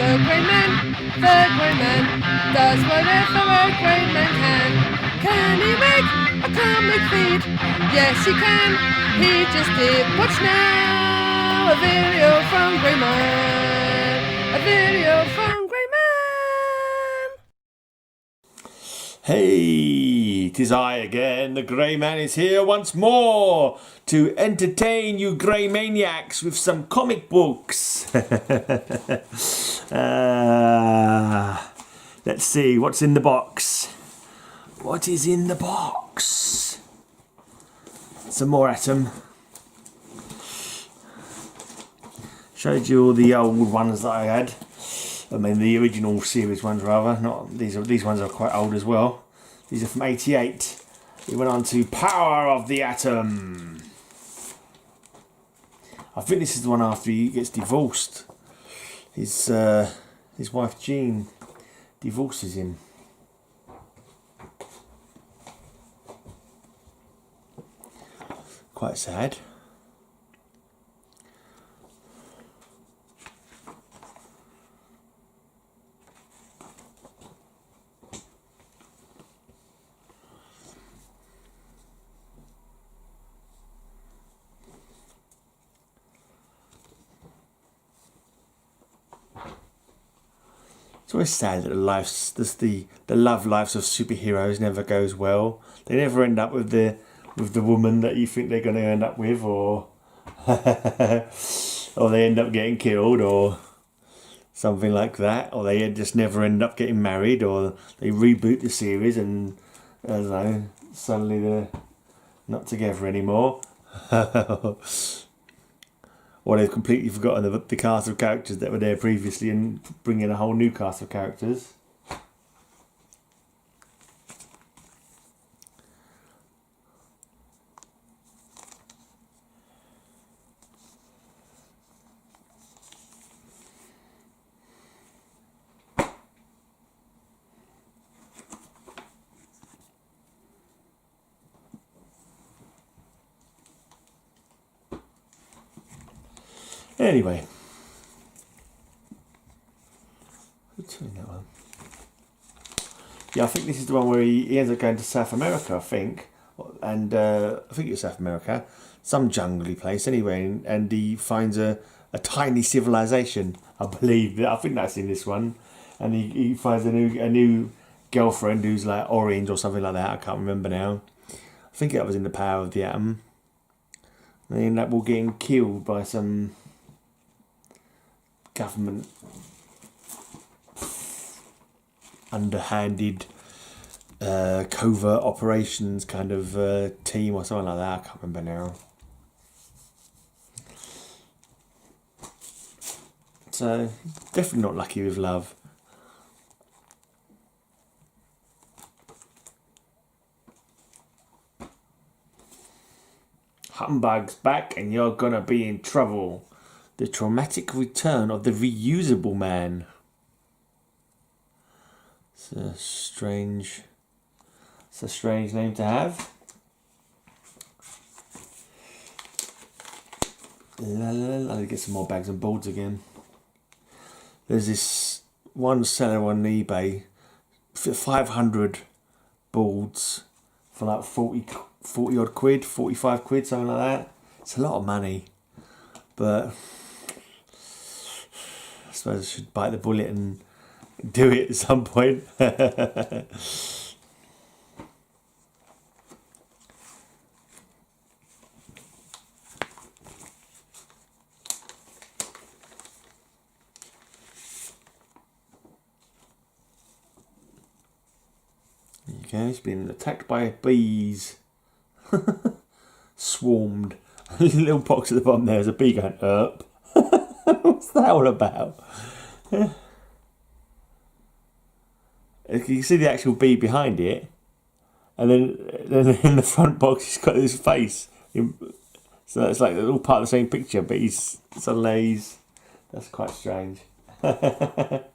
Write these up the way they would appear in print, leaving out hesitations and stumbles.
grey man does whatever a grey man can. Can he make a comic feed? Yes, he can. He just did. Watch now, a video from Grey Man. A video from Grey Man. Hey, 'tis I again. The Grey Man is here once more to entertain you grey maniacs with some comic books. Let's see what's in the box. What is in the box? Some more Atom. Showed you all the old ones that I had. I mean the original series ones rather. Not these ones are quite old as well. These are from '88. He went on to Power of the Atom. I think this is the one after he gets divorced. His wife Jean divorces him. Quite sad. It's always sad that the love lives of superheroes never goes well. They never end up with the woman that you think they're going to end up with, or or they end up getting killed, or something like that, or they just never end up getting married, or they reboot the series and I don't know, suddenly they're not together anymore. Or they've completely forgotten the cast of characters that were there previously and bring in a whole new cast of characters. Anyway, yeah, I think this is the one where he ends up going to South America, I think, and I think it's South America, some jungly place anyway, and he finds a tiny civilization, I believe. I think that's in this one, and he finds a new girlfriend who's like orange or something like that. I can't remember now. I think that was in the Power of the Atom. And they end up all getting killed by some government underhanded covert operations kind of team or something like that. I can't remember now. So definitely not lucky with love. Humbug's back and you're gonna be in trouble. The traumatic return of the reusable man. It's a strange name to have. I'll get some more bags and boards again. There's this one seller on eBay, 500 boards for like 40 odd quid, 45 quid, something like that. It's a lot of money, but I suppose I should bite the bullet and do it at some point. There you go, he's been attacked by bees. Swarmed. A little box at the bottom there, there's a bee going up. What's that all about? You can see the actual bee behind it, and then in the front box he's got his face. So it's like all part of the same picture, but that's quite strange. The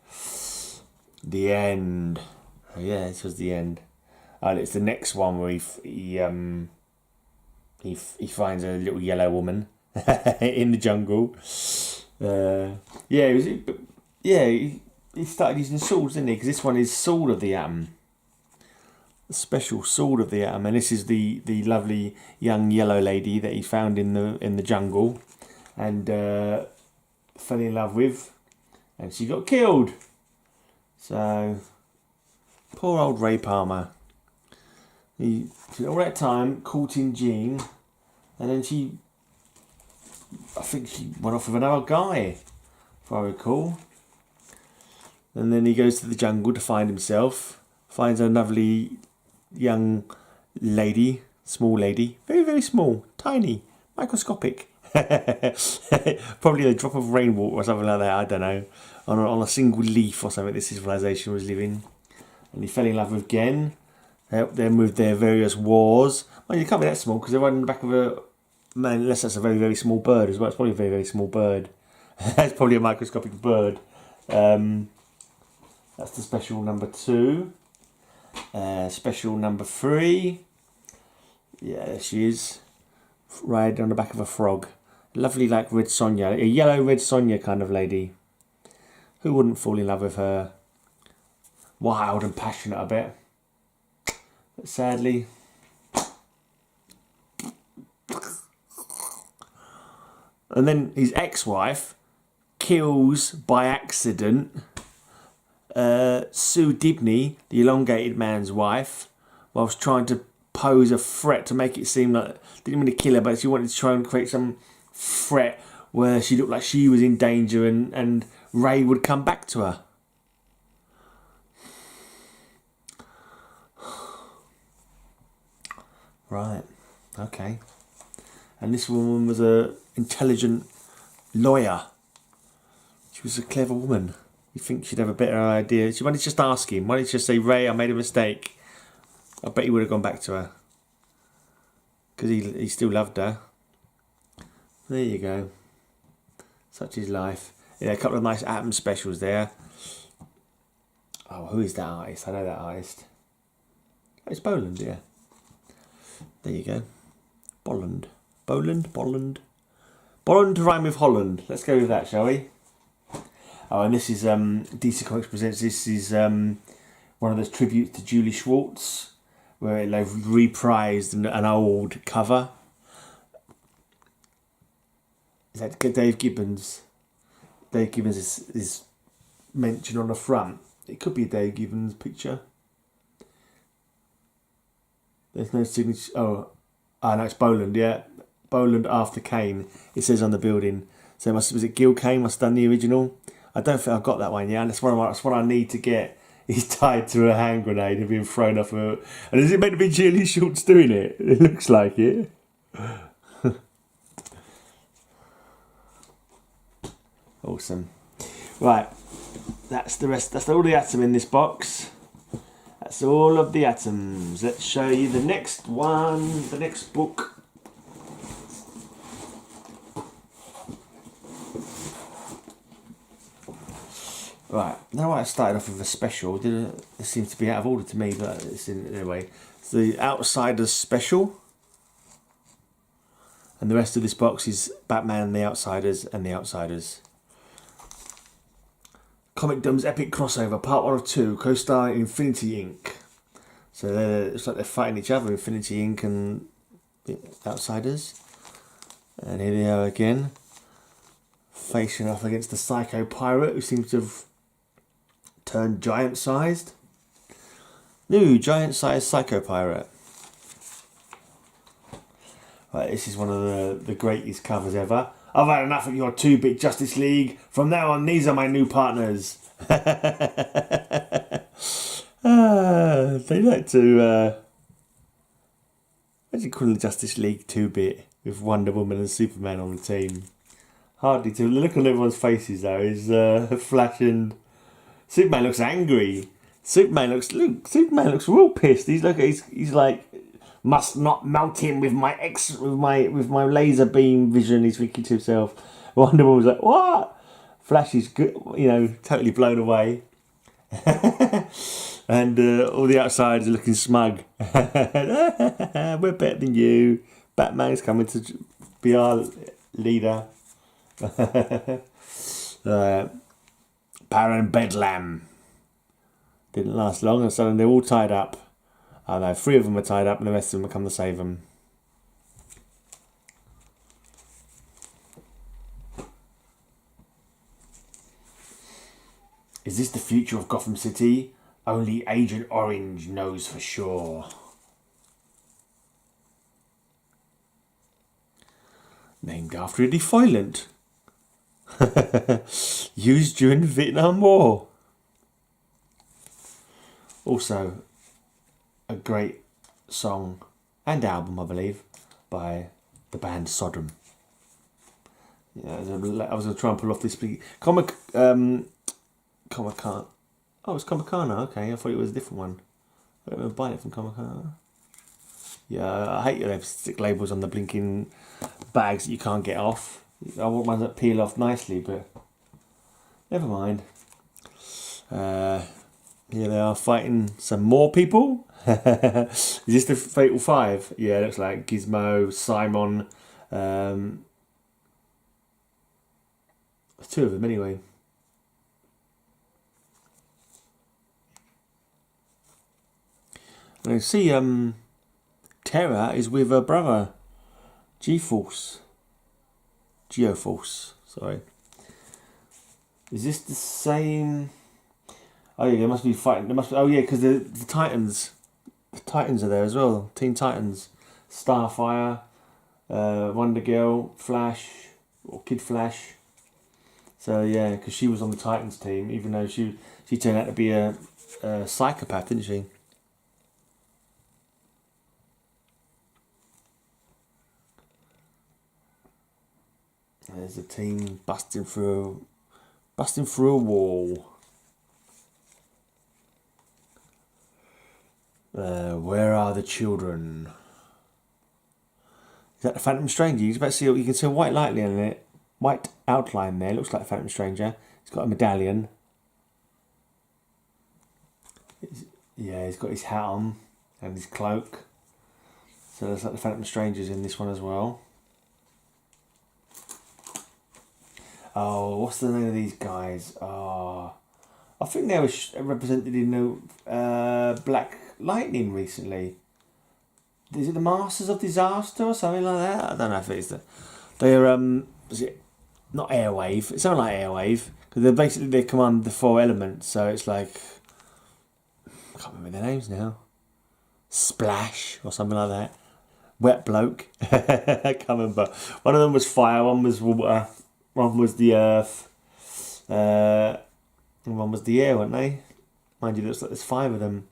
end. Oh yeah, this was the end. And it's the next one where he finds a little yellow woman in the jungle. Yeah, yeah, he started using swords, didn't he? Because this one is Sword of the Atom. The special Sword of the Atom. And this is the lovely young yellow lady that he found in the jungle. And fell in love with. And she got killed. So, poor old Ray Palmer. He all that time courting Jean. And then I think she went off with another guy, if I recall. And then he goes to the jungle to find himself. Finds a lovely young lady, small lady, very, very small, tiny, microscopic. Probably a drop of rainwater or something like that, I don't know. On a single leaf or something this civilization was living. And he fell in love with Gen. Helped them with their various wars. Well, you can't be that small because they're riding the back of a... Man, unless that's a very, very small bird as well. It's probably a very, very small bird. It's probably a microscopic bird. That's the special number 2. Special number 3. Yeah, there she is. Riding on the back of a frog. Lovely like Red Sonja. A yellow Red Sonja kind of lady. Who wouldn't fall in love with her? Wild and passionate, I bet. But sadly... And then his ex-wife kills by accident Sue Dibney, the elongated man's wife, whilst trying to pose a threat to make it seem like, didn't mean to kill her, but she wanted to try and create some threat where she looked like she was in danger and Ray would come back to her. Right, okay. And this woman was a intelligent lawyer. She was a clever woman. You think she'd have a better idea? Why didn't she just ask him? Why didn't she just say, Ray, I made a mistake? I bet he would have gone back to her. Because he still loved her. There you go. Such is life. Yeah, a couple of nice Atom specials there. Oh, who is that artist? I know that artist. Oh, it's Boland, yeah. There you go. Boland to rhyme with Holland. Let's go with that, shall we? Oh, and this is DC Comics Presents. This is one of those tributes to Julie Schwartz, where they've reprised an old cover. Is that Dave Gibbons? Dave Gibbons is mentioned on the front. It could be a Dave Gibbons picture. There's no signature. Oh, no, it's Boland, yeah. Boland after Kane, it says on the building. So was it Gil Kane must have done the original? I don't think I've got that one yet, and that's what I need to get. He's tied to a hand grenade and being thrown off a... And is it meant to be Julie Schultz doing it? It looks like it. Awesome. Right, that's the rest. That's all the Atom in this box. That's all of the Atoms. Let's show you the next one, the next book. Right, now I started off with a special. It seems to be out of order to me, but it's in anyway. It's the Outsiders special. And the rest of this box is Batman and the Outsiders and the Outsiders. Comicdom's epic crossover, part 1 of 2, co-starring Infinity Inc. So it's like they're fighting each other, Infinity Inc. and the Outsiders. And here they are again, facing off against the Psycho Pirate, who seems to have turned giant-sized. New giant-sized Psycho Pirate. Right, this is one of the greatest covers ever. I've had enough of your 2-bit Justice League. From now on, these are my new partners. They like to... What do you call the Justice League 2-bit with Wonder Woman and Superman on the team? Hardly to. The look on everyone's faces, though, is Flash and... Superman looks angry. Superman looks real pissed. He's like... Must not melt him with my laser beam vision. He's thinking to himself. Wonder Woman's like, what? Flash is good, totally blown away. And all the Outsiders are looking smug. We're better than you. Batman's coming to be our leader. Baron Bedlam. Didn't last long, and suddenly they're all tied up. Oh no, 3 of them are tied up, and the rest of them come to save them. Is this the future of Gotham City? Only Agent Orange knows for sure. Named after a defilant. Used during the Vietnam War. Also, a great song and album, I believe, by the band Sodom. Yeah, I was going to try and pull off this Comic-Con. Oh, it's Comic-Con, okay. I thought it was a different one. I don't remember buying it from Comic-Con. Yeah, I hate they stick labels on the blinking bags that you can't get off. I want ones that peel off nicely, but never mind. Here they are fighting some more people. Is this the Fatal Five? Yeah, it looks like Gizmo, Simon. There's 2 of them anyway. And I see Terra is with her brother, Geoforce, sorry. Is this the same? Oh yeah, they must be fighting. They must. Oh yeah, because the Titans are there as well. Teen Titans, Starfire, Wonder Girl, Flash, or Kid Flash. So yeah, because she was on the Titans team, even though she turned out to be a psychopath, didn't she? There's a team busting through a wall. Where are the children? Is that the Phantom Stranger? You can see a white outline there. Looks like the Phantom Stranger. He's got a medallion. Yeah, he's got his hat on and his cloak. So looks like the Phantom Stranger's in this one as well. Oh, what's the name of these guys? Oh, I think they were represented in the Black Lightning recently. Is it the Masters of Disaster or something like that? I don't know if it is. They're is it not Airwave? It's something like Airwave because they command the 4 elements. So it's like I can't remember their names now. Splash or something like that. Wet Bloke. I can't remember. One of them was fire. One was water. One was the earth, and one was the air, weren't they? Mind you, it looks like there's 5 of them.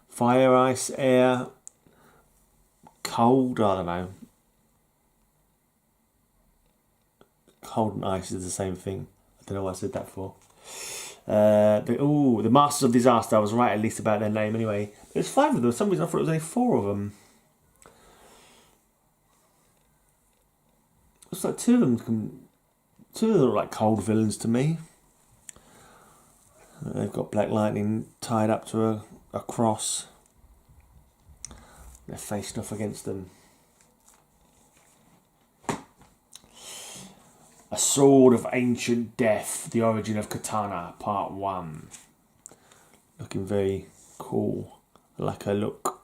Fire, ice, air, cold, I don't know. Cold and ice is the same thing. I don't know what I said that for. The Masters of Disaster, I was right at least about their name anyway. There's 5 of them. For some reason I thought it was only 4 of them. Looks like 2 of them look like cold villains to me. They've got Black Lightning tied up to a cross. They're facing off against them. A Sword of Ancient Death, The Origin of Katana, Part 1. Looking very cool. I like her look.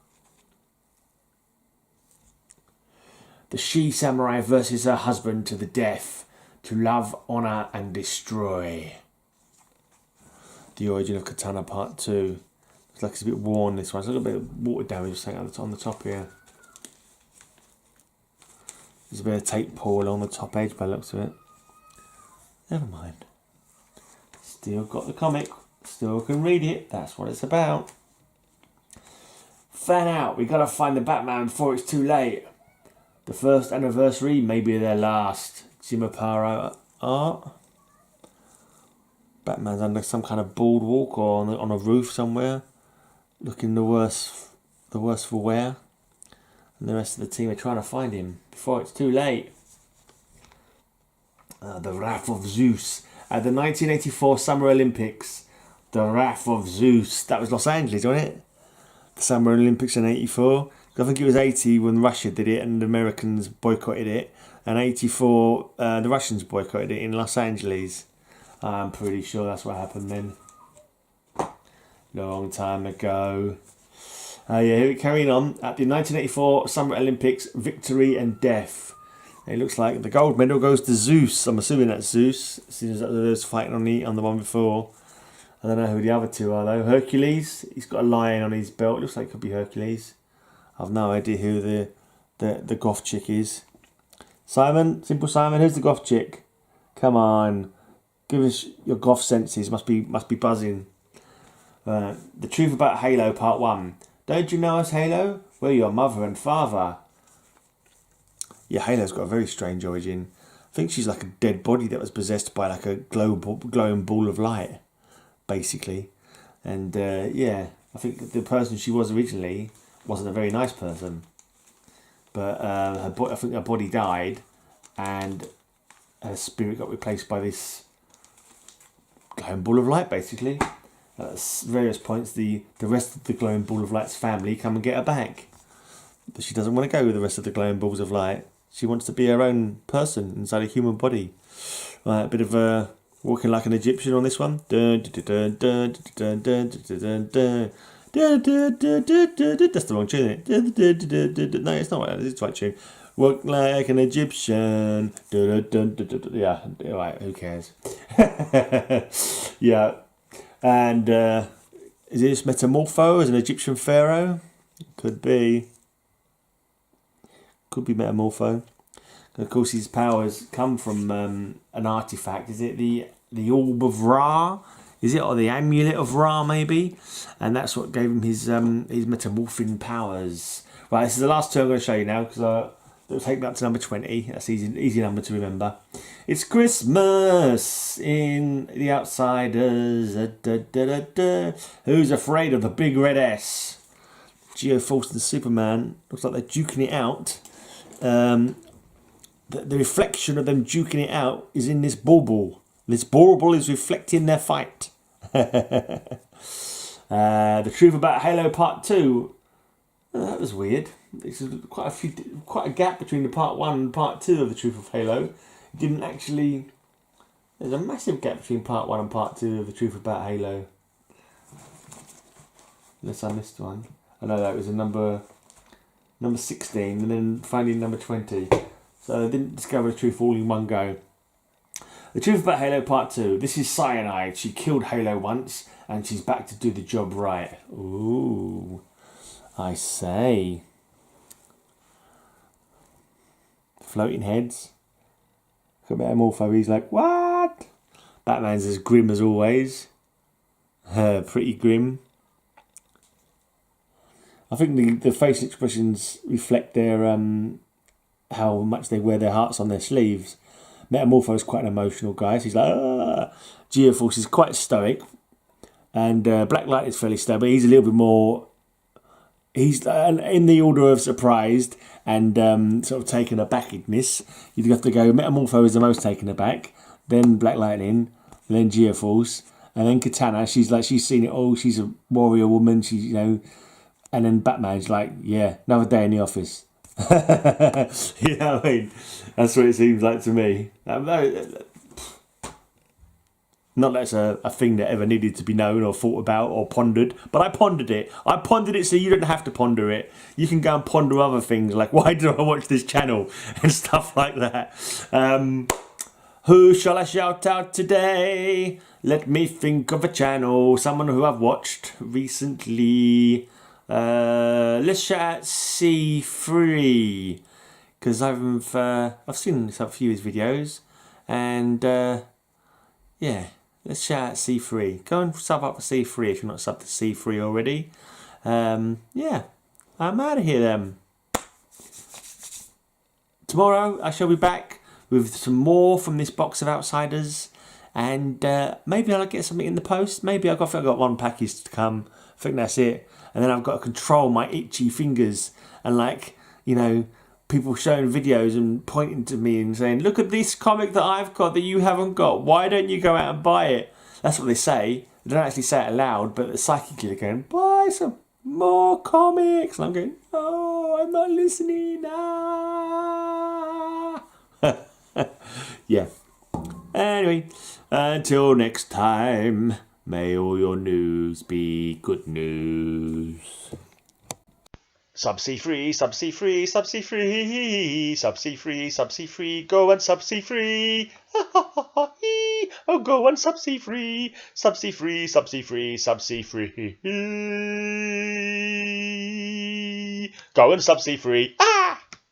The she-samurai versus her husband to the death. To love, honour and destroy. The Origin of Katana Part 2. Looks like it's a bit worn, this one. It's a little bit of water damage on the top here. There's a bit of tape pull along the top edge by the looks of it. Never mind. Still got the comic. Still can read it. That's what it's about. Fan out. We gotta find the Batman before it's too late. The first anniversary may be their last. Jimaparo art. Batman's under some kind of boardwalk or on a roof somewhere, looking the worse for wear. And the rest of the team are trying to find him before it's too late. The Wrath of Zeus at the 1984 Summer Olympics. The Wrath of Zeus. That was Los Angeles, wasn't it? The Summer Olympics in '84. I think it was 80 when Russia did it and the Americans boycotted it. And 84, the Russians boycotted it in Los Angeles. I'm pretty sure that's what happened then. Long time ago. Yeah, carrying on. At the 1984 Summer Olympics, victory and death. It looks like the gold medal goes to Zeus. I'm assuming that's Zeus. Since that was fighting on the one before. I don't know who the other two are though. Hercules. He's got a lion on his belt. Looks like it could be Hercules. I've no idea who the goth chick is. Simon, Simple Simon. Who's the goth chick? Come on, give us your goth senses. Must be buzzing. The truth about Halo Part 1. Don't you know us, Halo? We're your mother and father. Yeah, Halo's got a very strange origin. I think she's like a dead body that was possessed by like a glowing ball of light, basically. And yeah, I think the person she was originally wasn't a very nice person. But I think her body died and her spirit got replaced by this glowing ball of light, basically. At various points, the rest of the glowing ball of light's family come and get her back. But she doesn't want to go with the rest of the glowing balls of light. She wants to be her own person inside a human body. Right, a bit of walking like an Egyptian on this one. That's the wrong tune, isn't it? No, it's not right. It's the right tune. Walk like an Egyptian. Yeah, right, who cares? Yeah. And is this Metamorpho as an Egyptian pharaoh? Could be. Could be Metamorpho. Of course, his powers come from an artifact. Is it the Orb of Ra? Is it, or the Amulet of Ra, maybe? And that's what gave him his metamorphing powers. Right, this is the last two I'm going to show you now, because it'll take me up to number 20. That's easy number to remember. It's Christmas in The Outsiders. Who's afraid of the big red S? Geo-Force and Superman. Looks like they're duking it out. The reflection of them duking it out is in this bauble. This bauble is reflecting their fight. The truth about Halo Part 2. That was weird. There's quite a gap between the Part 1 and Part 2 of the Truth of Halo. It didn't actually. There's a massive gap between Part 1 and Part 2 of the Truth about Halo. Unless I missed one. I know that was a number 16 and then finally number 20. So I didn't discover the truth all in one go. The truth about Halo Part 2. This is Cyanide. She killed Halo once and she's back to do the job right. Ooh, I say. Floating heads. Look at Metamorpho. He's like, what? Batman's as grim as always. Pretty grim. I think the facial expressions reflect their how much they wear their hearts on their sleeves. Metamorpho is quite an emotional guy. So he's like, ah. Geoforce is quite stoic, and Blacklight is fairly stubborn. He's a little bit more. He's in the order of surprised and sort of taken abackness. You'd have to go. Metamorpho is the most taken aback, then Black Lightning, then Geoforce, and then Katana. She's seen it all. She's a warrior woman. She's, you know. And then Batman's like, yeah, another day in the office. You know what I mean? That's what it seems like to me. Not that it's a thing that ever needed to be known or thought about or pondered, but I pondered it. I pondered it so you don't have to ponder it. You can go and ponder other things like, why do I watch this channel? And stuff like that. Who shall I shout out today? Let me think of a channel. Someone who I've watched recently. Let's shout out C.3 because I've seen a few of his videos, and yeah, let's shout out C.3. Go and sub up for C.3 if you're not subbed to C.3 already. Yeah, I'm out of here then. Tomorrow I shall be back with some more from this box of Outsiders, and maybe I'll get something in the post. Maybe I've got one package to come. I think that's it. And then I've got to control my itchy fingers and, like, you know, people showing videos and pointing to me and saying, look at this comic that I've got that you haven't got. Why don't you go out and buy it? That's what they say. They don't actually say it aloud, but psychically they're going, buy some more comics. And I'm going, oh, I'm not listening. Ah. Yeah. Anyway, until next time, may all your news be good news. Subsea free, subsea free, subsea free, subsea free, subsea free, go and subsea free. Oh, go and subsea free, subsea free, subsea free, subsea free. Go and subsea free.